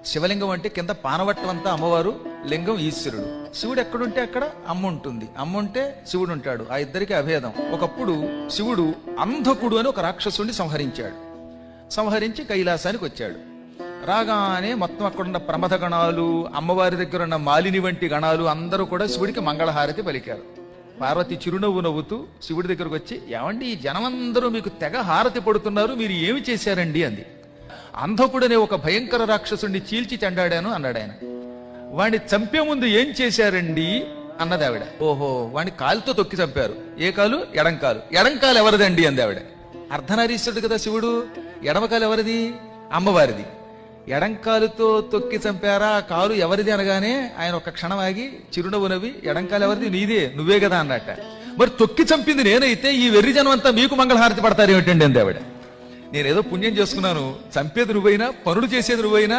శివలింగం అంటే కింద పానవట్టం అంతా అమ్మవారు, లింగం ఈశ్వరుడు. శివుడు ఎక్కడుంటే అక్కడ అమ్మ ఉంటుంది, అమ్మ ఉంటే శివుడు ఉంటాడు. ఆ ఇద్దరికి అభేదం. ఒకప్పుడు శివుడు అంధకుడు అని ఒక రాక్షసుడిని సంహరించి కైలాసానికి వచ్చాడు. రాగానే మొత్తం అక్కడున్న ప్రమథ గణాలు, అమ్మవారి దగ్గర ఉన్న మాలిని వంటి గణాలు అందరూ కూడా శివుడికి మంగళహారతి పలికారు. పార్వతి చిరునవ్వు నవ్వుతూ శివుడి దగ్గరకు వచ్చి, ఏమండి ఈ జనమందరూ మీకు తెగ హారతి పడుతున్నారు, మీరు ఏమి చేశారండి అంది. అంధకుడనే ఒక భయంకర రాక్షసుడిని చీల్చి చెండాడాను అన్నాడు ఆయన. వాణ్ణి చంపే ముందు ఏం చేశారండి అన్నది ఆవిడ. ఓహో, వాణ్ణి కాలుతో తొక్కి చంపారు. ఏ కాలు? ఎడంకాలు. ఎడంకాలు ఎవరిదండి అంది ఆవిడ. అర్ధనారీశ్వరుడు కదా శివుడు, ఎడమకాలు ఎవరిది? అమ్మవారిది. ఎడంకాలుతో తొక్కి చంపారా, కాలు ఎవరిది అనగానే ఆయన ఒక క్షణం ఆగి చిరునవ్వు నవ్వి, ఎడంకాలు ఎవరిది? నీదే, నువ్వే కదా అన్నట్ట. మరి తొక్కి చంపింది నేనైతే ఈ వెర్రి జనం అంతా మీకు మంగళహారతి పడతారు ఏమిటండి అంది ఆవిడ. నేనేదో పుణ్యం చేసుకున్నాను, చంపేది నువ్వైనా, పనులు చేసేది నువ్వైనా,